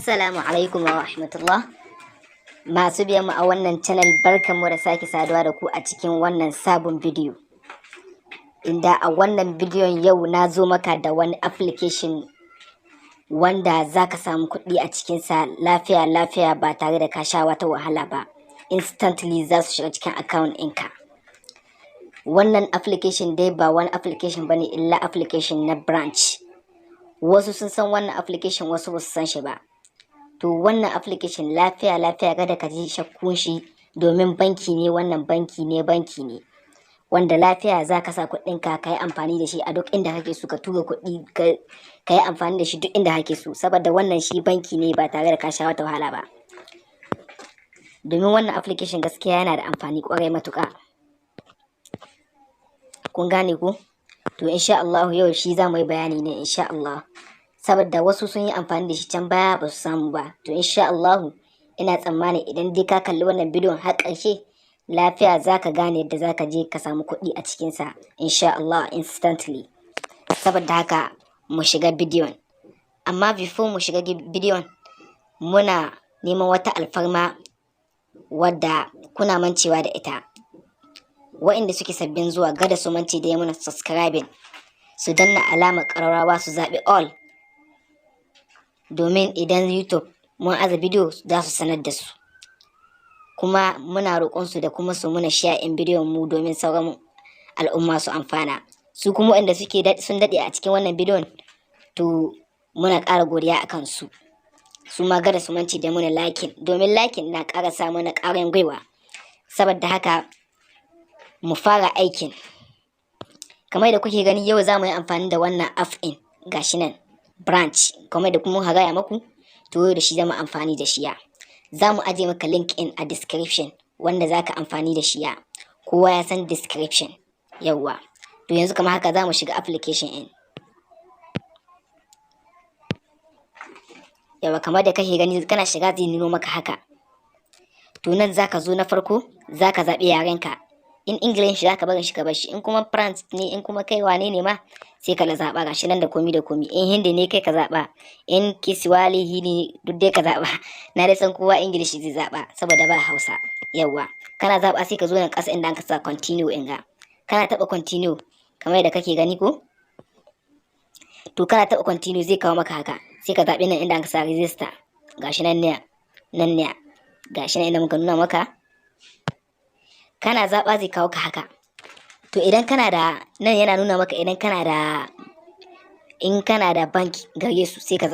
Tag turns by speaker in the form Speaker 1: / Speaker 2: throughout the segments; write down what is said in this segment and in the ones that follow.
Speaker 1: Assalamu alaikum wa rahmatullah. Masu biyan mu a wannan channel barkanmu da sake saduwa da ku a cikin wannan sabon bidiyo. Inda a wannan bidiyon yau na zo maka da wani application wanda za ka samu kuɗi a cikinsa lafiya ba tare da ka sha wata wahala ba. Instantly za su shiga cikin account ɗinka. Wannan application dai ba wani application bane illa application na branch. Wasu sun san wannan application, wasu ba su san shi ba. To wannan application lafiya kada ka ji shakkun shi, domin banki ne, wannan banki ne wanda lafiya za ka sa kuɗinka ka yi amfani da shi a duk inda kake so, ka tura kuɗi ka yi amfani da shi duk inda kake so, saboda wannan shi banki ne ba tare da ka sha wata wahala ba. Domin wannan application gaskiya yana da amfani kwarai matuƙa. Kun gane ku? To insha Allah yau shi za mu yi bayani ne insha Allah. Saboda wasu sun yi amfani da shi can baya ba su samu ba. To insha Allah ina tsammani idan dai ka kalli wannan bidiyon har ƙarshe, lafiya za ka gane yadda za ka je ka samu kuɗi a cikinsa insha Allah instantly. Saboda haka mu shiga bidiyon. Amma before mu shiga bidiyon, muna neman wata alfarma wadda kuna mancewa da ita. Waɗanda suke sabbin zuwa gada su mance da ya muna subscribing, su danna alamar ƙararrawa su zaɓi all, domin idan YouTube mun aza bidiyo za su sanar da su. Kuma muna roƙonsu da kuma su muna share in bidiyon mu domin sauran al'umma su amfana. Su kuma waɗanda sun daɗe a cikin wannan bidiyon, to muna ƙara godiya a kansu. Su ma gada su mance da muna liking, domin liking na ƙara sa mana ƙarin gwiwa. Saboda haka mu fara aikin. Kamar da kuke gani yau za mu yi amfani da wannan app in gashi nan branch, kamar da kuma muka gaya maku, to yau da shi zama amfani da shiya. Za mu aje maka link in a description wanda za ka amfani da shiya. Kowa ya san description. Yawwa. To yanzu kamar haka za mu shiga application in. Yawa, kamar da kake gani kana shiga zai nuno maka haka. To nan za ka zo na farko, za ka zaɓi yarenka. In English za ka barin shi ka bar shi, in kuma France ne, in kuma kai wane ne ma sai ka zaɓa gashi nan da komi. In Hindi ne kai ka zaɓa, in Kiswahili ne duk dai ka zaɓa. Na dai san kowa English zai zaɓa saboda ba Hausa. Yawwa, kana zaɓa sai ka zo nan ƙasa inda an ka sa continue in ga. Kana taɓa continue kamar yadda kake gani ko? To kana taɓa continue zai kawo maka haka. Sai ka zaɓi nan inda an ka sa register. Gashi nan ne. Gashi nan inda muka nuna maka. Kana zaɓa zai kawo ka haka. To idan kana da, nan yana nuna maka idan kana da, in kana da banki gare su sai ka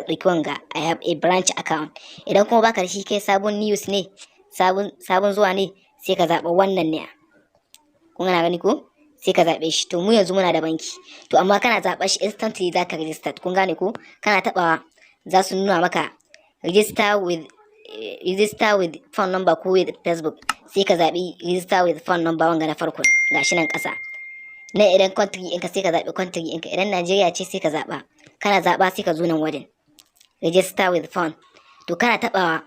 Speaker 1: ɗauki wanga I have a branch account. Idan kuma baka da shi, kai sabon news ne, sabon zuwa ne, sai ka zaɓa wannan ne. Kun gana gani ko? Sai ka zaɓe shi. To mu yanzu muna da banki. To amma kana zaɓa shi instantly za ka register. Kun gane ko? Kana taɓawa za su nuna maka register with phone number ko with Facebook. Sai ka zaɓi register with phone number wanga na farko gashi nan ƙasa. Nan idan country ɗinka sai ka zaɓi country ɗinka. Idan Najeriya ce sai ka zaɓa. Kana zaɓa sai ka zo nan wajen register with phone. To kana taɓawa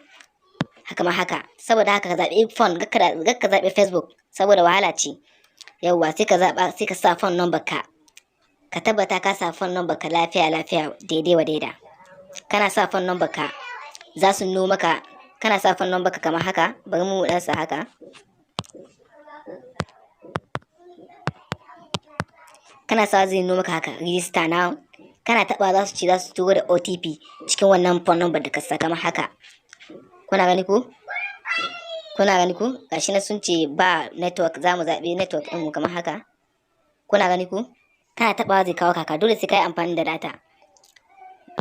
Speaker 1: haka ma haka. Saboda haka ka zaɓi phone, gakka zaɓi Facebook saboda wahala ce. Yawwa, sai ka zaɓa sai ka sa phone number ka. Ka tabbata ka sa phone number ka lafiya daidai wa daida. Kana sa phone number ka, za su nuno maka. Kana sa phone number ka kamar haka. Bari mu dan sa haka. Kana sa zai nuno maka haka register now. Kana taba za su turo da OTP cikin wannan phone number da ka sa kamar haka. Kuna gani ko? Gashi na sun ce ba network, za mu zaɓi network ɗin mu kamar haka. Kuna gani ko? Kana taba zai kawo kaka. Dole sai ka yi amfani da data.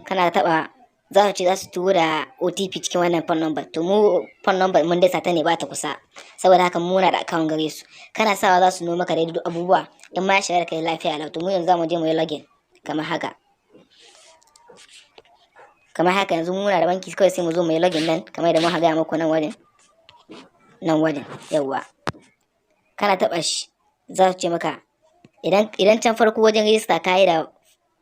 Speaker 1: Kana taba za su turo da OTP cikin wannan phone number. To mu phone number mun dai sata ne ba ta kusa. Saboda haka muna da account gare su. Kana sawa za su nuna maka daidai duk abubuwa. In ma ya shiga da kai lafiya lau. To mu yanzu za mu je mu yi login kamar haka. Yanzu muna da banki kawai sai mu zo mu yi login nan kamar yadda muka gaya muku nan wajen. Yawwa. Kana taɓa shi za su ce maka idan can farko wajen register ka yi da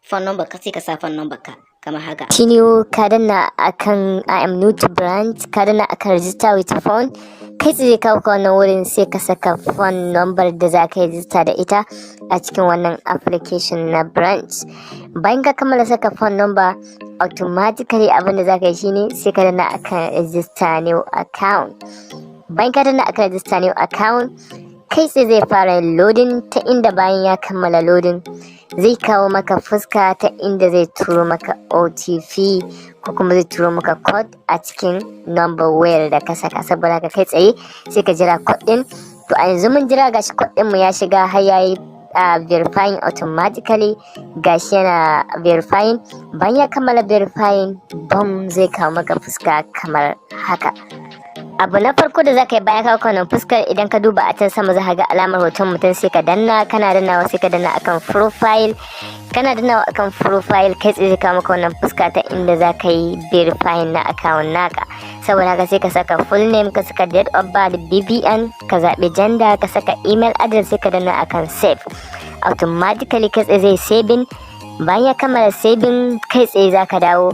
Speaker 1: phone number ka, sai ka sa phone number ka kamar haka.
Speaker 2: Continue ka danna akan I am new to branch, ka danna akan register with phone. Kai tsaye kawo ka wannan wurin sai ka saka phone number da za ka register da ita a cikin wannan application na branch. Bayan ka kammala saka phone number, automatically abinda zaka yi shine sai ka danna akan register new account. Bayan ka danna akan register new account, kai tsaye zai fara loading, ta inda bayan ya kammala loading zai kawo maka fuska ta inda zai turo maka OTP ko kuma zai turo maka code a cikin number wayar da ka saka. Saboda ka kai tsaye sai ka jira code din. To a yanzu mun jira gashi code din mu ya shiga har yayi verifying automatically, gashi yana verifying. Bayan ya kammala verifying, bam, zai kawo maka fuska kamar haka. Abu na farko da zaka yi bayan ka kawo fuskar, idan ka duba a can sama za ka ga alamar hoton mutum, sai ka danna, kana dannawa sai ka danna akan profile. Kana dannawa akan profile, kai tsaye zai kawo maka wannan fuska ta inda za ka yi verifying na account naka. Saboda haka sai ka saka full name, ka saka date of birth, BBN, ka zaɓi gender, ka saka email address, sai ka danna akan save. Automatically kai tsaye zai saving. Bayan ya kammala saving, kai tsaye za ka dawo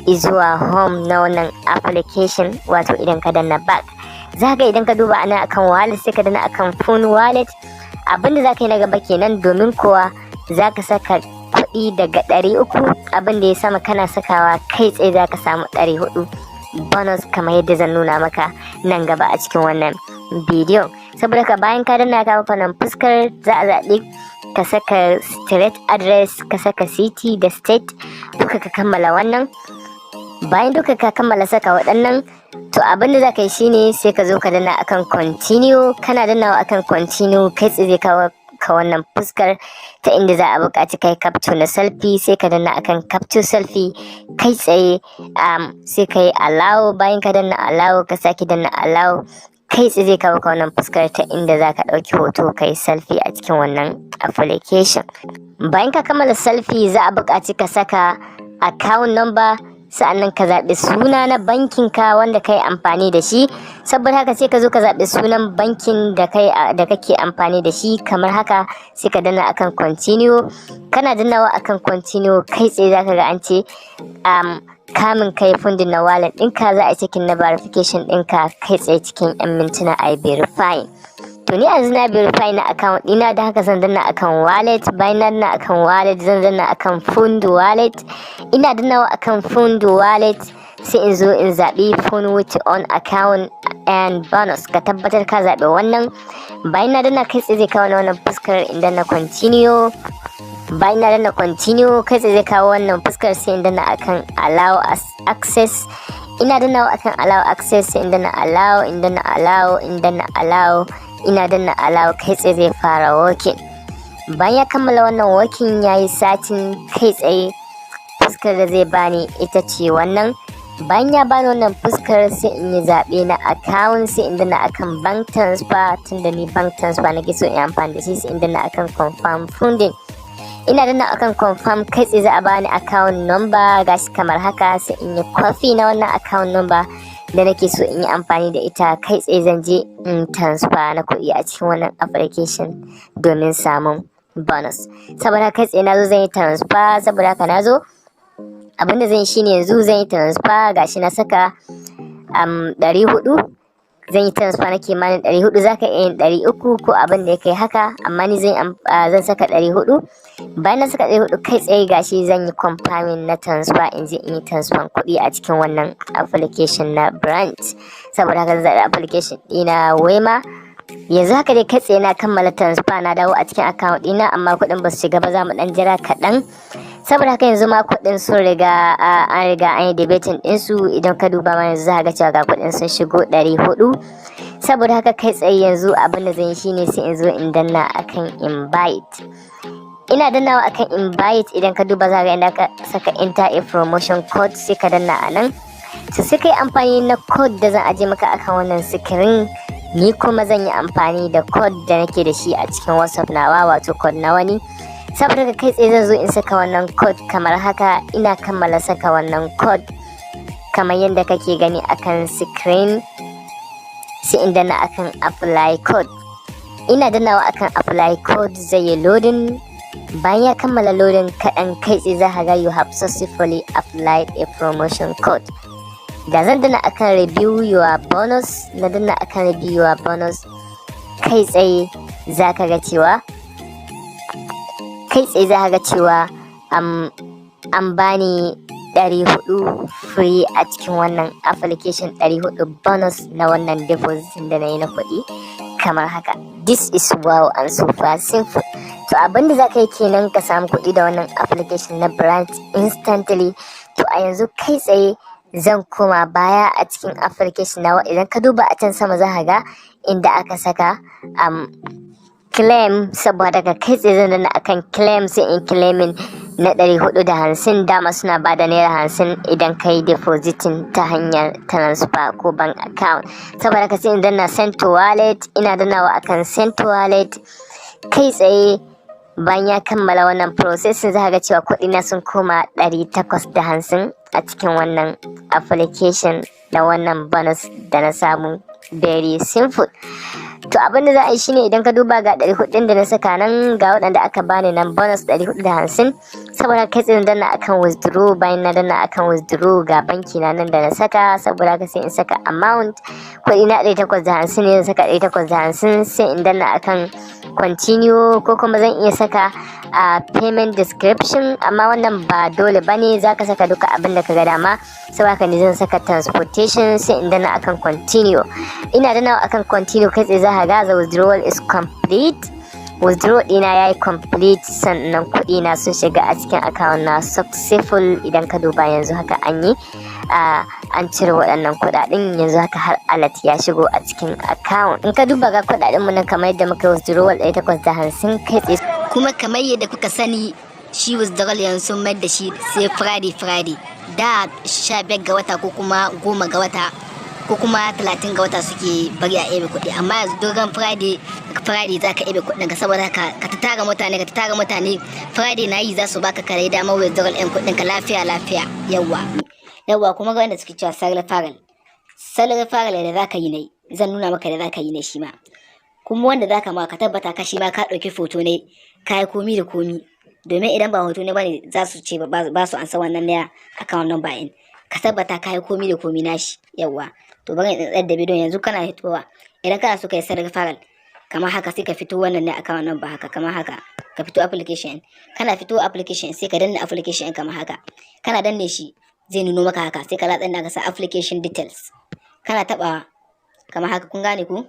Speaker 2: izuwa home na wannan application, wato idan ka danna back zaka idan ka duba ana akan wallet sai ka danna akan phone wallet. Abinda zaka yi na gaba kenan, domin kuwa zaka saka kuɗi daga 300, abinda ya sama kana sakawa kai tsaye zaka samu 400 bonus kamar yadda zan nuna maka nan gaba a cikin wannan bidiyon. Saboda ka bayan ka danna ka wannan fuskar, za a zaɓi ka saka street address, ka saka city da state, duka ka kammala wannan. Bayan duka ka kammala saka waɗannan, to abinda za ka yi shine sai ka zo ka danna akan continue. Kana dannawa akan continue, kai tsaye ka wannan fuskar ta inda za a buƙaci kai capture na selfie, sai ka danna akan capture selfie. Kai tsaye sai ka yi allow. Bayan ka danna allow, ka sake danna allow, kai tsaye zai kawo ka wannan fuskar ta inda za ka ɗauki hoto kai selfie a cikin wannan application. Bayan ka kammala selfie, za a buƙaci ka saka account number, sa'annan ka zaɓi suna na bankin ka wanda kai amfani da shi. Saboda haka sai ka zo ka zaɓi sunan bankin da kake amfani da shi kamar haka, sai ka danna akan continue. Kana dannawa akan continue, kai tsaye zaka ga an ce kamin kai fundin na wallet ɗinka, za a cikin na verification ɗinka kai tsaye cikin 'yan mintuna a verify. To ni yanzu na verify na account ɗina, da haka zan danna akan wallet. Bayan na danna akan wallet, zan danna akan fund wallet. Ina dannawa akan fund wallet, sai in zo in zaɓi phone with on account and bonus. Ka tabbatar ka zaɓi wannan. Bayan na danna, kai tsaye zai kawo wannan fuskar, in danna continue. Bayan na danna continue, kai tsaye zai kawo wannan fuskar, sai in danna akan allow access. Ina dannawa akan allow access, sai in danna allow, in danna allow, in danna allow. Ina danna allow, kai tsaye zai fara working. Bayan ya kammala wannan working, yayi satin, kai tsaye fuskar da zai bani ita ce wannan. Bayan ya bani wannan fuskar, sai in yi zaɓe na account, sai in danna akan bank transfer. Tunda ni bank transfer nake so in amfani da shi, sai in danna akan confirm funding. Ina danna akan confirm, kai tsaye za a bani account number, gashi kamar haka. Sai in yi copy na wannan account number da nake so in yi amfani da ita. Kai tsaye zan je in transfer na kuɗi a cikin wannan application domin samun bonus. Saboda kai tsaye na zo zan yi transfer. Saboda haka na zo, abinda zan yi shine yanzu zan yi transfer. Gashi na saka 400, zan yi transfer na kimanin 400. Zaka iya yin 300 ko abin da ya kai haka, amma ni zan saka 400. Bayan na saka 400, kai tsaye gashi zan yi confirming na transfer, in je in yi transfer kuɗi a cikin wannan application na Branch. Saboda haka zan zaɓi application ɗina Wema. Yanzu haka dai kai tsaye na kammala transfer, na dawo a cikin account ɗina, amma kuɗin ba su shiga ba, za mu ɗan jira kaɗan. Saboda haka yanzu ma kuɗin sun riga an yi debating ɗinsu. Idan ka duba ma yanzu za ka ga cewa ga kuɗin sun shigo 400. Saboda haka kai tsaye yanzu abin da zan yi shine sai in zo in danna akan invite. Ina dannawa akan invite, idan ka duba za ka ga inda ka saka enter a promotion code, sai ka danna a nan. So sai ka yi amfani na code da zan aje maka akan wannan screen. Ni kuma zan yi amfani da code da nake da shi a cikin WhatsApp nawa, wato code na wani. Saboda ka kai tsaye zan zo in saka wannan code kamar haka. Ina kammala saka wannan code kamar yadda kake gani akan screen, sai in danna akan apply code. Ina dannawa akan apply code, zai yi loading. Bayan ya kammala loading kaɗan, kai tsaye za ka ga you have successfully applied a promotion code. Da zan danna akan review your bonus, na danna akan review your bonus, kai tsaye za ka ga cewa an bani 400 free a cikin wannan application, 400 bonus na wannan deposit da na yi na kuɗi kamar haka. This is wow and super simple. To abinda za ka yi kenan ka samu kuɗi da wannan application na Branch instantly. To a yanzu kai tsaye zan koma baya a cikin application nawa. Idan ka duba a can sama za ka ga inda aka saka claim, saboda ka kai tsaye zan danna akan claim sai in claiming na 450. Dama suna bada naira 50 idan ka yi depositing ta hanyar transfer ko bank account. Saboda ka sai in danna send to wallet, ina dannawa akan send to wallet. Kai tsaye bayan ya kammala wannan processing za ka ga cewa kuɗina sun koma 850 a cikin wannan application da wannan bonus da na samu. Very simple. To abinda za a yi shine idan ka duba ga 400 da na saka nan, ga waɗanda aka bani nan bonus 450. Saboda kai tsaye danna akan withdraw, bayan na danna akan withdraw ga banki na nan da na saka. Saboda haka sai in saka amount, kuɗi na 850 ne, zan saka 850 sai in danna akan continue, ko kuma zan iya saka a payment description, amma wannan ba dole bane, zaka saka duka abin da kaga dama. Saboda haka ne zan saka transportation sai in danna akan continue. Ina danna akan continue kai tsaye za ka ga the withdrawal is complete. Withdraw ɗina yayi complete, sannan kuɗi na sun shiga a cikin account na successful. Idan ka duba yanzu haka an cire waɗannan kuɗaɗen, yanzu haka har alert ya shigo a cikin account. In ka duba ga kuɗaɗen mu nan kamar yadda muka withdrawal 850 kai tsaye.
Speaker 1: Kuma kamar yadda kuka sani shi withdrawal yanzu sun mayar da shi sai Friday da 15 ga wata ko kuma 10 ga wata ko kuma 30 ga wata suke bari a ebe kuɗi, amma yanzu dogon Friday za ka ebe kuɗin ka. Saboda ka ta tara mutane Friday na yi za su baka kare damar withdrawal ɗin kuɗin ka lafiya yawwa. Kuma ga wanda suke cewa salary faral da za ka yi ne, zan nuna maka da za ka yi ne shi ma. Kuma wanda za ka ma ka tabbata ka shi ma ka ɗauki foto ne ka yi komi da komi, domin idan ba hoto ne bane za su ce ba su ansa wannan ne account number in. Ka tabbata ka yi komi da komi nashi yawwa. To bari in tsayar da bidiyon yanzu. Kana fitowa, idan kana so ka yi salary faral kamar haka sai ka fito wannan ne account number haka, kamar haka ka fito application. Kana fito application sai ka danna application kamar haka. Kana danne shi zai nuno maka haka, sai ka latsa da ka sa application details. Kana taba kamar haka, kun gane ku?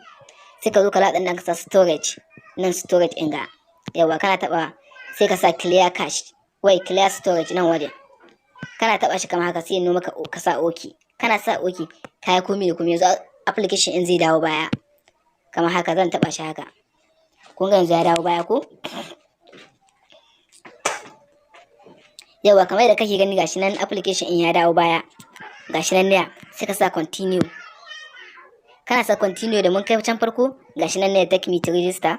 Speaker 1: Sai ka zo ka latsa da ka sa storage nan, storage ɗin ga yawa. Kana taba sai ka sa clear cache, clear storage nan wajen. Kana taba shi kamar haka sai nuno maka ka sa okay. Kana sa okay kai komi da komi, yanzu application in zai dawo baya kamar haka. Zan taba shi haka, kun ga yanzu ya dawo baya ko yawa. Kamar da kake gani gashi nan application in ya dawo baya, gashi nan ne. Sai ka sa continue. Kana sa continue da mun kai can farko, gashi nan ne take me to register.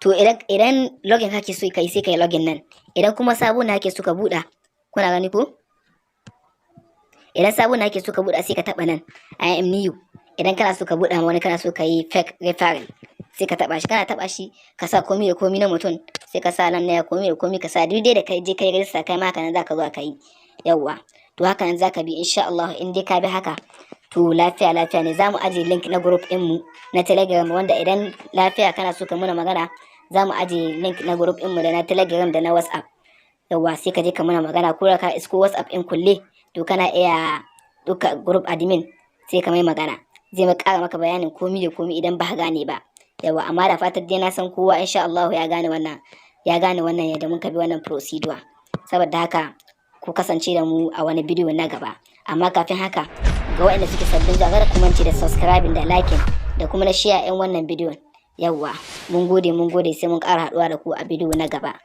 Speaker 1: To idan login kake so kai sai kai login nan. Idan kuma sabo na kake so ka buɗa, kuna gani ko? Idan sabo na kake so ka buɗa sai ka taba nan I am new. Idan kana so ka buɗa ma wani, kana so ka yi fake referral, sai ka taba shi. Kana taba shi ka sa komi da komi na mutum, sai ka sa nan ne komi da komi ka sa duk dai da kai je kai register kai ma haka nan zaka zo ka yi yawwa. To haka nan zaka bi insha Allah. In dai ka bi haka to lafiya ne. Zamu aje link na group din mu na Telegram, wanda idan lafiya kana so ka muna magana, zamu aje link na group din mu da na Telegram da na WhatsApp yawwa. Sai ka je ka muna magana, ko ka isko WhatsApp in kulle to kana iya duka group admin sai ka mai magana, zai ma ƙara maka bayanin komi da komi idan ba ka gane ba yawa. Amma da fatar dai na san kowa insha Allah ya gane wannan yadda muka bi wannan procedure. Saboda haka ku kasance da mu a wani bidiyo na gaba. Amma kafin haka, ga waɗanda suke sabbin zuwa, kada ku mance da subscribing da liking da kuma na share ɗin wannan bidiyon yawwa. Mun gode sai mun ƙara haɗuwa da ku a bidiyo na gaba.